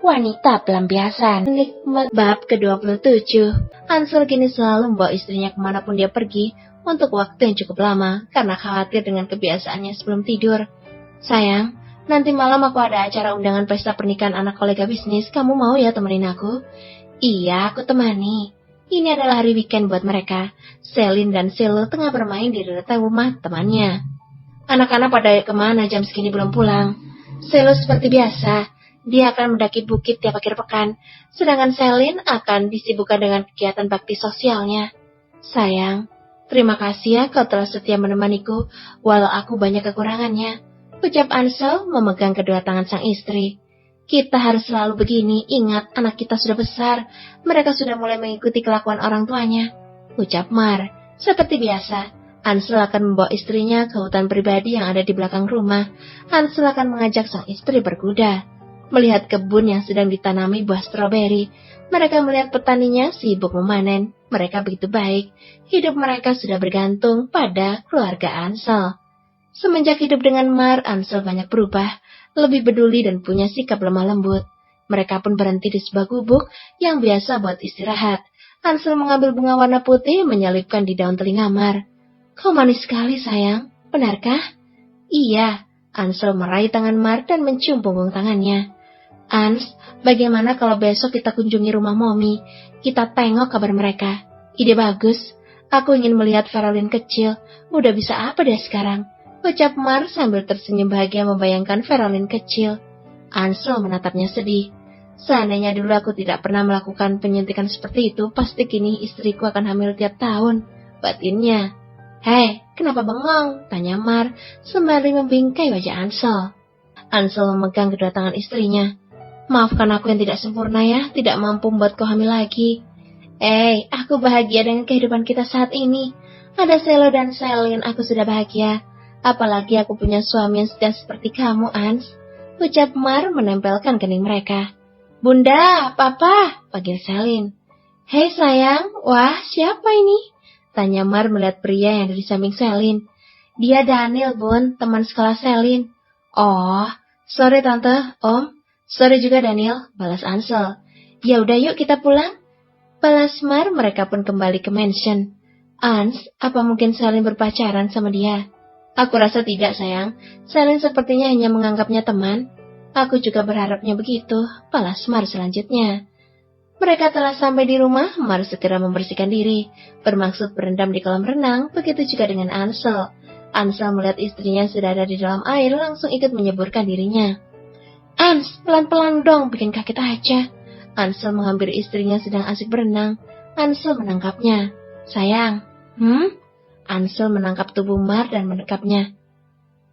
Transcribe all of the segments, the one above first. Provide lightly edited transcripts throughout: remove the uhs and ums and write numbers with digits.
Wanita pelampiasan. Nikmat bab ke-27. Hansel kini selalu membawa istrinya kemanapun dia pergi untuk waktu yang cukup lama karena khawatir dengan kebiasaannya sebelum tidur. Sayang, nanti malam aku ada acara undangan pesta pernikahan anak kolega bisnis. Kamu mau ya temenin aku? Iya, aku temani. Ini adalah hari weekend buat mereka. Selin dan Selo tengah bermain di dekat rumah temannya. Anak-anak pada kemana jam segini belum pulang? Selo seperti biasa. Dia akan mendaki bukit tiap akhir pekan. Sedangkan Selin akan disibukkan dengan kegiatan bakti sosialnya. Sayang, terima kasih ya kau telah setia menemaniku, walau aku banyak kekurangannya. Ucap Ansel memegang kedua tangan sang istri. Kita harus selalu begini, ingat anak kita sudah besar. Mereka sudah mulai mengikuti kelakuan orang tuanya. Ucap Mar. Seperti biasa, Ansel akan membawa istrinya ke hutan pribadi yang ada di belakang rumah. Ansel akan mengajak sang istri berkuda. Melihat kebun yang sedang ditanami buah stroberi, mereka melihat petaninya sibuk memanen. Mereka begitu baik. Hidup mereka sudah bergantung pada keluarga Ansel. Semenjak hidup dengan Mar, Ansel banyak berubah, lebih peduli dan punya sikap lemah lembut. Mereka pun berhenti di sebuah gubuk yang biasa buat istirahat. Ansel mengambil bunga warna putih, menyelipkan di daun telinga Mar. Kau manis sekali sayang, benarkah? Iya, Ansel meraih tangan Mar dan mencium punggung tangannya. Ans, bagaimana kalau besok kita kunjungi rumah Momi? Kita tengok kabar mereka. Ide bagus. Aku ingin melihat Veralyn kecil. Udah bisa apa dia sekarang? Ucap Mar sambil tersenyum bahagia membayangkan Veralyn kecil. Ansel menatapnya sedih. Seandainya dulu aku tidak pernah melakukan penyuntikan seperti itu, pasti kini istriku akan hamil tiap tahun. Batinnya. Hei, kenapa bengong? Tanya Mar sembari membingkai wajah Ansel. Ansel memegang kedua tangan istrinya. Maafkan aku yang tidak sempurna ya, tidak mampu membuat kau hamil lagi. Aku bahagia dengan kehidupan kita saat ini. Ada Selo dan Selin, aku sudah bahagia. Apalagi aku punya suami yang setia seperti kamu, Ans. Ucap Mar menempelkan kening mereka. Bunda, Papa, panggil Selin. Hei sayang, wah siapa ini? Tanya Mar melihat pria yang ada di samping Selin. Dia Daniel, Bun, teman sekolah Selin. Oh, sorry tante, om. Sorry juga Daniel, balas Ansel. Ya udah yuk kita pulang. Balas Mar, mereka pun kembali ke mansion. Ans, apa mungkin Selin berpacaran sama dia? Aku rasa tidak sayang, Selin sepertinya hanya menganggapnya teman. Aku juga berharapnya begitu, balas Mar selanjutnya. Mereka telah sampai di rumah, Mar segera membersihkan diri, bermaksud berendam di kolam renang, begitu juga dengan Ansel. Ansel melihat istrinya sudah ada di dalam air, langsung ikut menyeburkan dirinya. Ans, pelan-pelan dong, bikin kaget aja. Ansel menghampiri istrinya sedang asik berenang. Ansel menangkapnya. Sayang, Ansel menangkap tubuh Mar dan mendekapnya.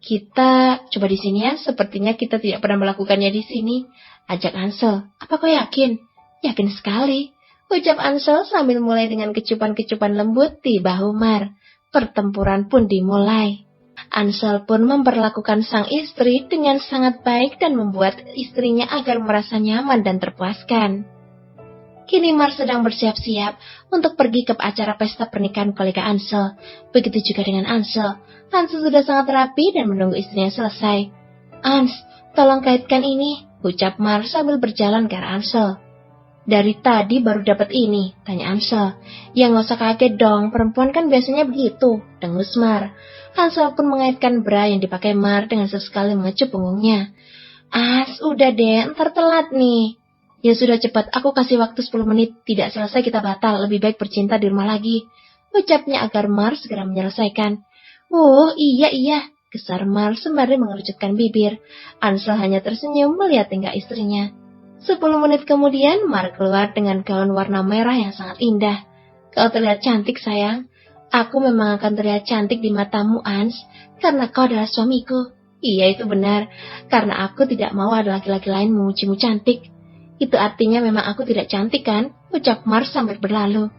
Kita coba di sini ya, sepertinya kita tidak pernah melakukannya di sini. Ajak Ansel. Apa kau yakin? Yakin sekali. Ucap Ansel sambil mulai dengan kecupan-kecupan lembut di bahu Mar. Pertempuran pun dimulai. Ansel pun memperlakukan sang istri dengan sangat baik dan membuat istrinya agar merasa nyaman dan terpuaskan. Kini Mar sedang bersiap-siap untuk pergi ke acara pesta pernikahan kolega Ansel. Begitu juga dengan Ansel. Ansel sudah sangat rapi dan menunggu istrinya selesai. Ans, tolong kaitkan ini, ucap Mar sambil berjalan ke arah Ansel. Dari tadi baru dapat ini, tanya Ansel. Ya nggak usah kaget dong, perempuan kan biasanya begitu, dengus Mar. Ansel pun mengaitkan bra yang dipakai Mar dengan sesekali mengecup punggungnya. As, udah deh, ntar telat nih. Ya sudah cepat, aku kasih waktu 10 menit, tidak selesai kita batal, lebih baik bercinta di rumah lagi. Ucapnya agar Mar segera menyelesaikan. Iya, gesar Mar sembari mengerucutkan bibir. Ansel hanya tersenyum melihat tingkah istrinya. 10 menit kemudian, Mar keluar dengan gaun warna merah yang sangat indah. Kau terlihat cantik, sayang. Aku memang akan terlihat cantik di matamu, Ans, karena kau adalah suamiku. Iya, itu benar, karena aku tidak mau ada laki-laki lain memujimu cantik. Itu artinya memang aku tidak cantik, kan? Ucap Mar sambil berlalu.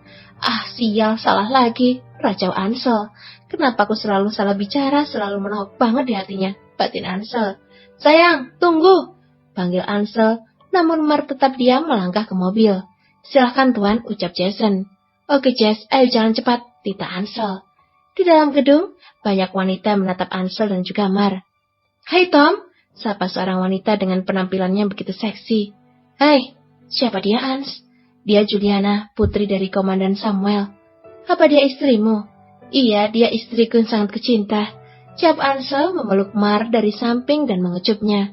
Ah, sial, salah lagi. Racau Ansel. Kenapa aku selalu salah bicara, selalu menohok banget di hatinya? Batin Ansel. Sayang, tunggu, panggil Ansel. Namun Mar tetap diam melangkah ke mobil. Silahkan tuan, ucap Jason. Oke Jess, ayo jalan cepat, tita Ansel. Di dalam gedung, banyak wanita menatap Ansel dan juga Mar. Hai Tom, sapa seorang wanita dengan penampilannya begitu seksi. Hai, siapa dia, Ans? Dia Juliana, putri dari Komandan Samuel. Apa dia istrimu? Iya, dia istriku yang sangat kucinta. Jawab Ansel memeluk Mar dari samping dan mengecupnya.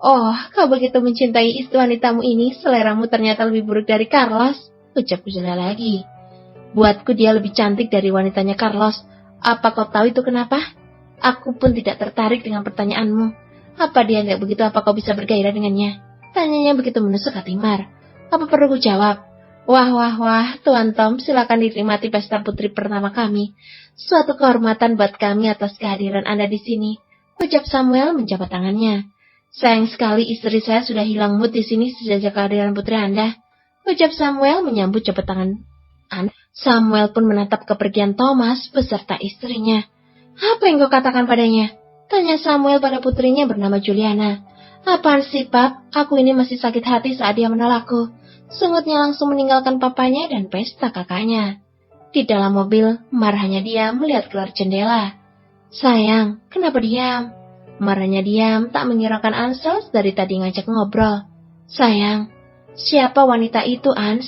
Oh, kau begitu mencintai istri wanitamu ini, seleramu ternyata lebih buruk dari Carlos, ucap Julia lagi. Buatku dia lebih cantik dari wanitanya Carlos. Apa kau tahu itu kenapa? Aku pun tidak tertarik dengan pertanyaanmu. Apa dia tidak begitu, apa kau bisa bergairah dengannya? Tanyanya begitu menusuk hati Mar. Apa perlu ku jawab? Wah, Tuan Tom, silakan dinikmati pesta putri pertama kami. Suatu kehormatan buat kami atas kehadiran Anda di sini, ucap Samuel menjabat tangannya. Sayang sekali istri saya sudah hilang mood di sini sejak kehadiran putri Anda, ucap Samuel menyambut jabat tangan Anda. Samuel pun menatap kepergian Thomas beserta istrinya. Apa yang kau katakan padanya? Tanya Samuel pada putrinya bernama Juliana. Apaan sih, Pap? Aku ini masih sakit hati saat dia menolakku. Sungutnya langsung meninggalkan papanya dan pesta kakaknya. Di dalam mobil, Mar hanya diam melihat keluar jendela. Sayang, kenapa diam? Mar hanya diam, tak menghiraukan Ansel dari tadi ngajak ngobrol. Sayang, siapa wanita itu, Ans?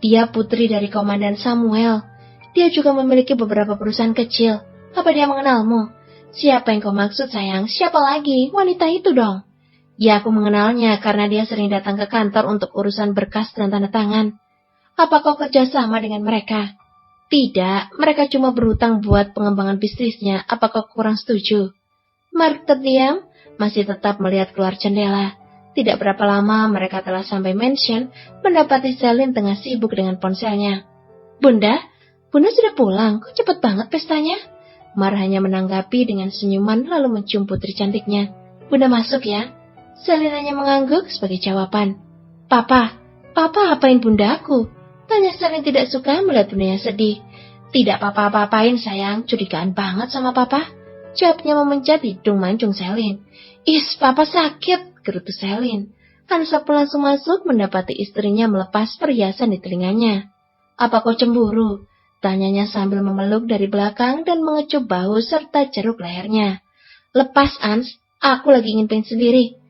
Dia putri dari Komandan Samuel. Dia juga memiliki beberapa perusahaan kecil. Apa dia mengenalmu? Siapa yang kau maksud, sayang? Siapa lagi? Wanita itu dong. Ya, aku mengenalnya karena dia sering datang ke kantor untuk urusan berkas dan tanda tangan. Apa kau kerja sama dengan mereka? Tidak, mereka cuma berhutang buat pengembangan bisnisnya. Apa kau kurang setuju? Mark terdiam, masih tetap melihat keluar jendela. Tidak berapa lama mereka telah sampai mansion, mendapati Celine tengah sibuk dengan ponselnya. Bunda sudah pulang, kok cepet banget pestanya? Mar hanya menanggapi dengan senyuman lalu mencium putri cantiknya. Bunda masuk ya. Celine hanya mengangguk sebagai jawaban. Papa apain bundaku? Tanya Celine tidak suka melihat bundanya sedih. Tidak papa-apain sayang, curigaan banget sama papa. Jawabnya memencet hidung mancung Celine. Is, papa sakit, gerutu Celine. Hansa pun langsung masuk mendapati istrinya melepas perhiasan di telinganya. Apa kau cemburu? Tanyanya sambil memeluk dari belakang dan mengecup bahu serta ceruk lehernya. Lepas, Ans, aku lagi ingin pengen sendiri.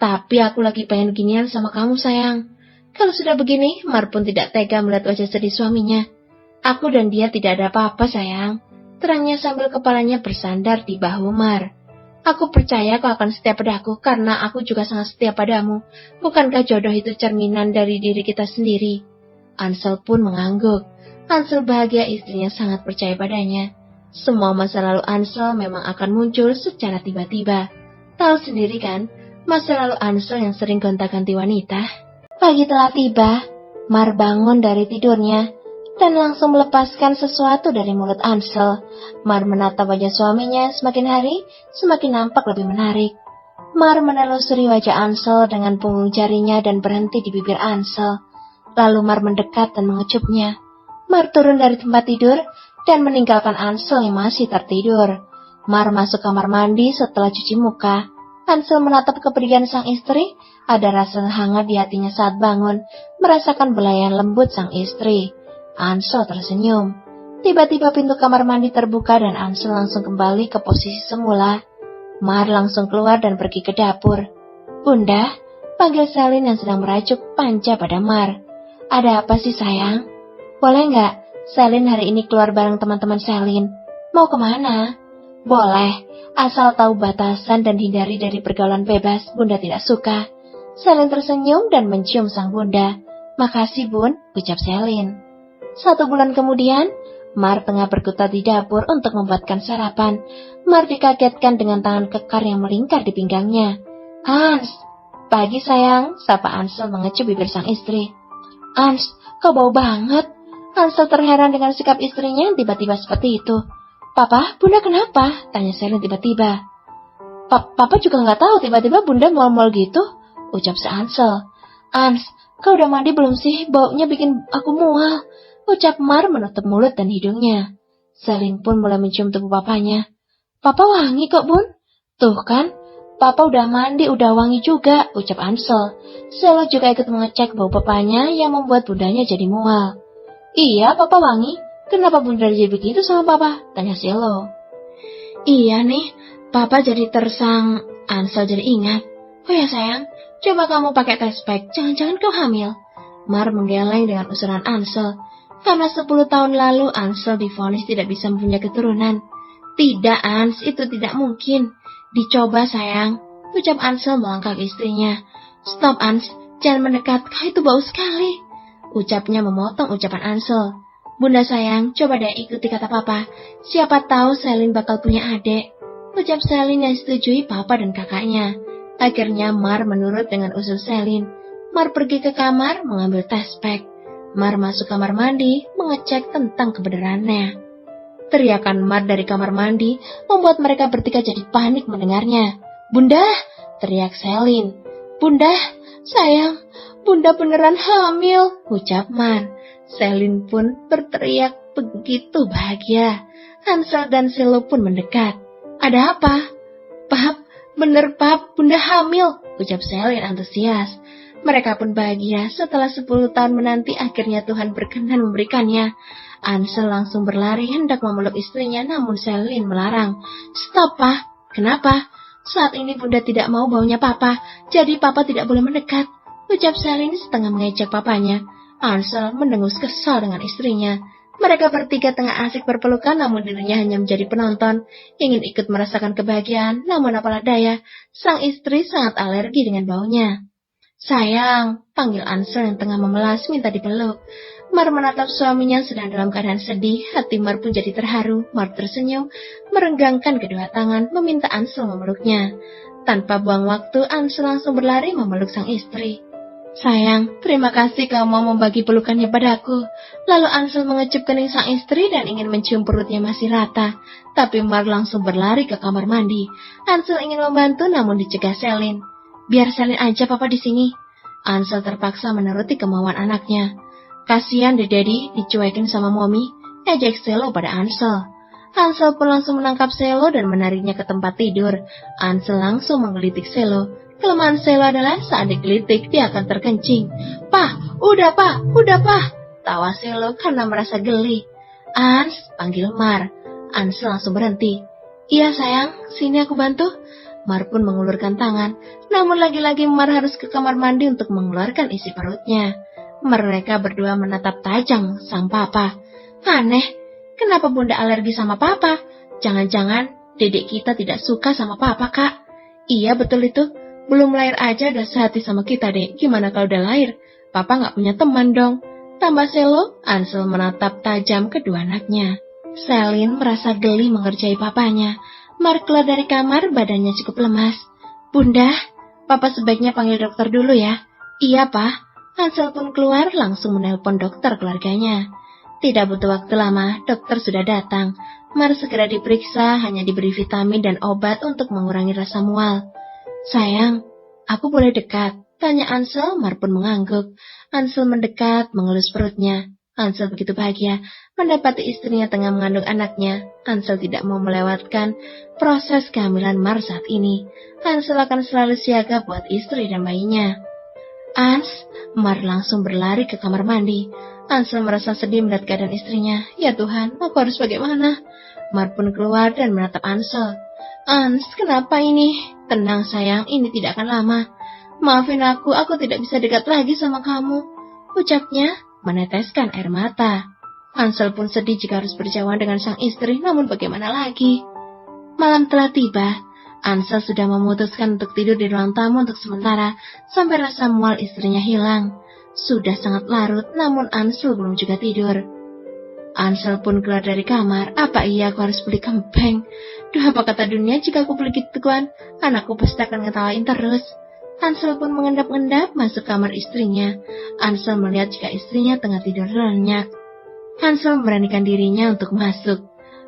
Tapi aku lagi pengen ginian sama kamu, sayang. Kalau sudah begini, Mar pun tidak tega melihat wajah sedih suaminya. Aku dan dia tidak ada apa-apa, sayang. Terangnya sambil kepalanya bersandar di bahu Mar. Aku percaya kau akan setia padaku karena aku juga sangat setia padamu. Bukankah jodoh itu cerminan dari diri kita sendiri? Ansel pun mengangguk. Ansel bahagia istrinya sangat percaya padanya. Semua masa lalu Ansel memang akan muncul secara tiba-tiba. Tahu sendiri kan, masa lalu Ansel yang sering gonta-ganti wanita. Pagi telah tiba, Mar bangun dari tidurnya dan langsung melepaskan sesuatu dari mulut Ansel. Mar menatap wajah suaminya, semakin hari semakin nampak lebih menarik. Mar menelusuri wajah Ansel dengan punggung jarinya dan berhenti di bibir Ansel. Lalu Mar mendekat dan mengecupnya. Mar turun dari tempat tidur dan meninggalkan Ansel yang masih tertidur. Mar masuk kamar mandi setelah cuci muka. Ansel menatap kepergian sang istri, ada rasa hangat di hatinya saat bangun, merasakan belayan lembut sang istri. Ansel tersenyum. Tiba-tiba pintu kamar mandi terbuka dan Ansel langsung kembali ke posisi semula. Mar langsung keluar dan pergi ke dapur. Bunda, panggil Celine yang sedang meracuk panca pada Mar. Ada apa sih sayang? Boleh nggak Celine hari ini keluar bareng teman-teman Celine? Mau kemana? Boleh, asal tahu batasan dan hindari dari pergaulan bebas, Bunda tidak suka. Celine tersenyum dan mencium sang bunda. Makasih bun, ucap Celine. 1 bulan kemudian, Mar tengah berkutat di dapur untuk membuatkan sarapan. Mar dikagetkan dengan tangan kekar yang melingkar di pinggangnya. Ans, pagi sayang, sapa Ansel mengecup bibir sang istri. Ans, kau bau banget. Ansel terheran dengan sikap istrinya yang tiba-tiba seperti itu. Papa, Bunda kenapa? Tanya Celine tiba-tiba. Papa juga nggak tahu tiba-tiba Bunda mual-mual gitu, ucap si Ansel. Ans, kau udah mandi belum sih? Baunya bikin aku mual, ucap Mar menutup mulut dan hidungnya. Celine pun mulai mencium tubuh papanya. Papa wangi kok, Bun. Tuh kan, Papa udah mandi, udah wangi juga, ucap Ansel. Selo juga ikut mengecek bau papanya yang membuat bundanya jadi mual. Iya, Papa wangi. Kenapa Bunda jadi begitu sama Papa? Tanya Selo. Iya nih, Papa jadi tersang. Ansel jadi ingat. Oh ya sayang, Coba kamu pakai test pack, jangan-jangan kau hamil. Mar menggeleng dengan usulan Ansel. Karena 10 tahun lalu Ansel divonis tidak bisa mempunyai keturunan. Tidak, Ans, itu tidak mungkin. Dicoba, sayang, ucap Ansel melangkah istrinya. Stop, Ans, jangan mendekat, kau itu bau sekali. Ucapnya memotong ucapan Ansel. Bunda sayang, coba deh ikuti kata papa. Siapa tahu Selin bakal punya adik. Ucap Selin yang setujui papa dan kakaknya. Akhirnya Mar menurut dengan usul Selin. Mar pergi ke kamar mengambil test pack. Mar masuk kamar mandi mengecek tentang kebenarannya. Teriakan Mar dari kamar mandi membuat mereka bertiga jadi panik mendengarnya. Bunda, teriak Selin. Bunda, sayang, Bunda beneran hamil, ucap Mar. Selin pun berteriak begitu bahagia. Hansel dan Selo pun mendekat. Ada apa? Pap, bener Pap, Bunda hamil, ucap Selin antusias. Mereka pun bahagia setelah 10 tahun menanti akhirnya Tuhan berkenan memberikannya. Ansel langsung berlari hendak memeluk istrinya namun Selin melarang. Stop, Pak. Kenapa? Saat ini Bunda tidak mau baunya Papa, jadi Papa tidak boleh mendekat, ucap Selin setengah mengejek papanya. Ansel mendengus kesal dengan istrinya. Mereka bertiga tengah asik berpelukan namun dirinya hanya menjadi penonton. Ingin ikut merasakan kebahagiaan namun apalah daya, sang istri sangat alergi dengan baunya. Sayang, panggil Ansel yang tengah memelas minta dipeluk. Mar menatap suaminya sedang dalam keadaan sedih, hati Mar pun jadi terharu. Mar tersenyum, merenggangkan kedua tangan, meminta Ansel memeluknya. Tanpa buang waktu, Ansel langsung berlari memeluk sang istri. Sayang, terima kasih kau mau membagi pelukannya padaku. Lalu Ansel mengecup kening sang istri dan ingin mencium perutnya masih rata. Tapi Mar langsung berlari ke kamar mandi. Ansel ingin membantu namun dicegah Selin. Biar Selin aja papa di sini. Ansel terpaksa menuruti kemauan anaknya. Kasihan deh Daddy dicuekin sama Mommy, ejek Selo pada Ansel. Ansel pun langsung menangkap Selo dan menariknya ke tempat tidur. Ansel langsung menggelitik Selo. Kelemahan Selo adalah saat digelitik dia akan terkencing. Udah Pah, tawa Selo karena merasa geli. Ans, panggil Mar. Ansel langsung berhenti. Iya sayang, sini aku bantu. Mar pun mengulurkan tangan, namun lagi-lagi Mar harus ke kamar mandi untuk mengeluarkan isi perutnya. Mereka berdua menatap tajam sang papa. Aneh, kenapa Bunda alergi sama papa? Jangan-jangan dedek kita tidak suka sama papa, Kak? Iya betul itu, belum lahir aja udah sehati sama kita dek. Gimana kalau udah lahir? Papa gak punya teman dong. Tambah Selo, Ansel menatap tajam kedua anaknya. Selin merasa geli mengerjai papanya. Mar keluar dari kamar, badannya cukup lemas. Bunda, Papa sebaiknya panggil dokter dulu ya. Iya, Pak. Ansel pun keluar langsung menelpon dokter keluarganya. Tidak butuh waktu lama, dokter sudah datang. Mar segera diperiksa, hanya diberi vitamin dan obat untuk mengurangi rasa mual. Sayang, aku boleh dekat? Tanya Ansel, Mar pun mengangguk. Ansel mendekat, mengelus perutnya. Ansel begitu bahagia mendapati istrinya tengah mengandung anaknya. Ansel tidak mau melewatkan proses kehamilan Mar saat ini. Ansel akan selalu siaga buat istri dan bayinya. Ans, Mar langsung berlari ke kamar mandi. Ansel merasa sedih melihat keadaan istrinya. Ya Tuhan, aku harus bagaimana? Mar pun keluar dan menatap Ansel. Ans, kenapa ini? Tenang sayang, ini tidak akan lama. Maafin aku tidak bisa dekat lagi sama kamu, ucapnya meneteskan air mata. Ansel pun sedih jika harus berjauhan dengan sang istri, namun bagaimana lagi? Malam telah tiba. Ansel sudah memutuskan untuk tidur di ruang tamu untuk sementara, sampai rasa mual istrinya hilang. Sudah sangat larut, namun Ansel belum juga tidur. Ansel pun keluar dari kamar. Apa iya aku harus beli kempeng? Duh, apa kata dunia jika aku beli gituan? Anakku pasti akan ngetawain terus. Ansel pun mengendap-endap masuk kamar istrinya. Ansel melihat jika istrinya tengah tidur lenyak. Ansel memberanikan dirinya untuk masuk.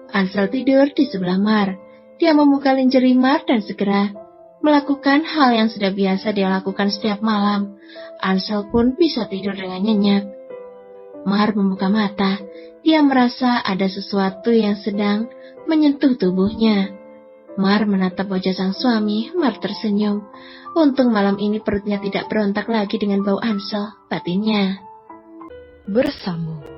Ansel tidur di sebelah Mar. Dia membuka lingerie Mar dan segera melakukan hal yang sudah biasa dia lakukan setiap malam. Ansel pun bisa tidur dengan nyenyak. Mar membuka mata. Dia merasa ada sesuatu yang sedang menyentuh tubuhnya. Mar menatap wajah sang suami. Mar tersenyum. Untung malam ini perutnya tidak berontak lagi dengan bau Ansel, batinnya. Bersambung.